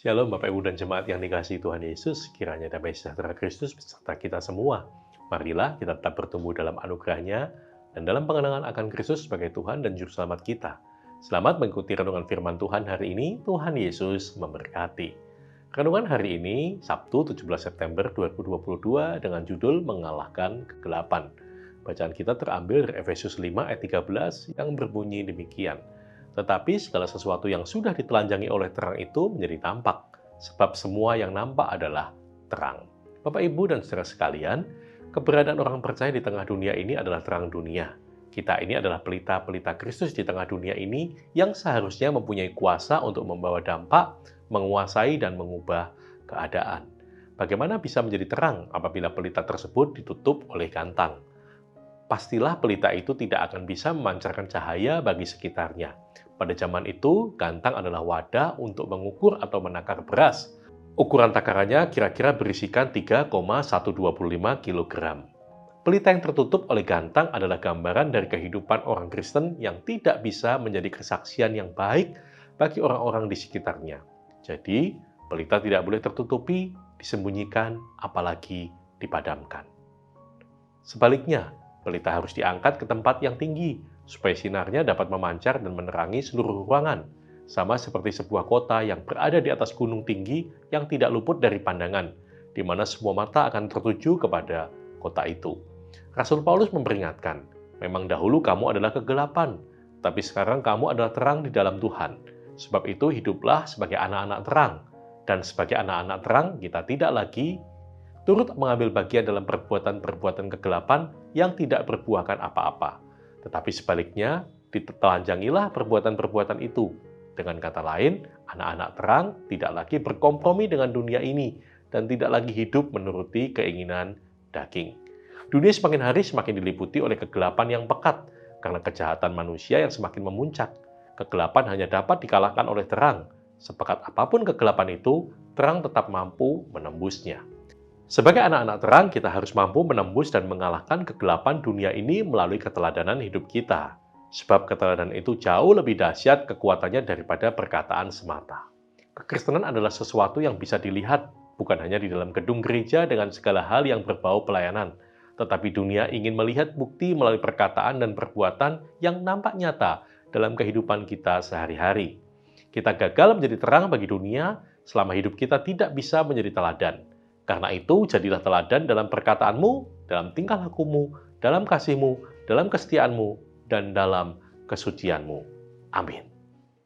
Shalom Bapak Ibu dan Jemaat yang dikasihi Tuhan Yesus, kiranya damai sejahtera Kristus beserta kita semua. Marilah kita tetap bertumbuh dalam anugerah-Nya dan dalam pengenalan akan Kristus sebagai Tuhan dan Juru Selamat kita. Selamat mengikuti renungan firman Tuhan hari ini. Tuhan Yesus memberkati. Renungan hari ini, Sabtu 17 September 2022 dengan judul Mengalahkan Kegelapan. Bacaan kita terambil dari Efesus 5 ayat 13 yang berbunyi demikian. Tetapi segala sesuatu yang sudah ditelanjangi oleh terang itu menjadi tampak, sebab semua yang nampak adalah terang. Bapak, Ibu, dan saudara sekalian, keberadaan orang percaya di tengah dunia ini adalah terang dunia. Kita ini adalah pelita-pelita Kristus di tengah dunia ini yang seharusnya mempunyai kuasa untuk membawa dampak, menguasai, dan mengubah keadaan. Bagaimana bisa menjadi terang apabila pelita tersebut ditutup oleh gantang? Pastilah pelita itu tidak akan bisa memancarkan cahaya bagi sekitarnya. Pada zaman itu, gantang adalah wadah untuk mengukur atau menakar beras. Ukuran takarannya kira-kira berisikan 3,125 kg. Pelita yang tertutup oleh gantang adalah gambaran dari kehidupan orang Kristen yang tidak bisa menjadi kesaksian yang baik bagi orang-orang di sekitarnya. Jadi, pelita tidak boleh tertutupi, disembunyikan, apalagi dipadamkan. Sebaliknya, pelita harus diangkat ke tempat yang tinggi, supaya sinarnya dapat memancar dan menerangi seluruh ruangan, sama seperti sebuah kota yang berada di atas gunung tinggi yang tidak luput dari pandangan, di mana semua mata akan tertuju kepada kota itu. Rasul Paulus memperingatkan, memang dahulu kamu adalah kegelapan, tapi sekarang kamu adalah terang di dalam Tuhan. Sebab itu hiduplah sebagai anak-anak terang, dan sebagai anak-anak terang kita tidak lagi turut mengambil bagian dalam perbuatan-perbuatan kegelapan yang tidak berbuahkan apa-apa. Tetapi sebaliknya, ditelanjangilah perbuatan-perbuatan itu. Dengan kata lain, anak-anak terang tidak lagi berkompromi dengan dunia ini dan tidak lagi hidup menuruti keinginan daging. Dunia semakin hari semakin diliputi oleh kegelapan yang pekat karena kejahatan manusia yang semakin memuncak. Kegelapan hanya dapat dikalahkan oleh terang. Sepekat apapun kegelapan itu, terang tetap mampu menembusnya. Sebagai anak-anak terang, kita harus mampu menembus dan mengalahkan kegelapan dunia ini melalui keteladanan hidup kita. Sebab keteladanan itu jauh lebih dahsyat kekuatannya daripada perkataan semata. Kekristenan adalah sesuatu yang bisa dilihat, bukan hanya di dalam gedung gereja dengan segala hal yang berbau pelayanan, tetapi dunia ingin melihat bukti melalui perkataan dan perbuatan yang nampak nyata dalam kehidupan kita sehari-hari. Kita gagal menjadi terang bagi dunia selama hidup kita tidak bisa menjadi teladan. Karena itu, jadilah teladan dalam perkataanmu, dalam tingkah lakumu, dalam kasihmu, dalam kesetiaanmu, dan dalam kesucianmu. Amin.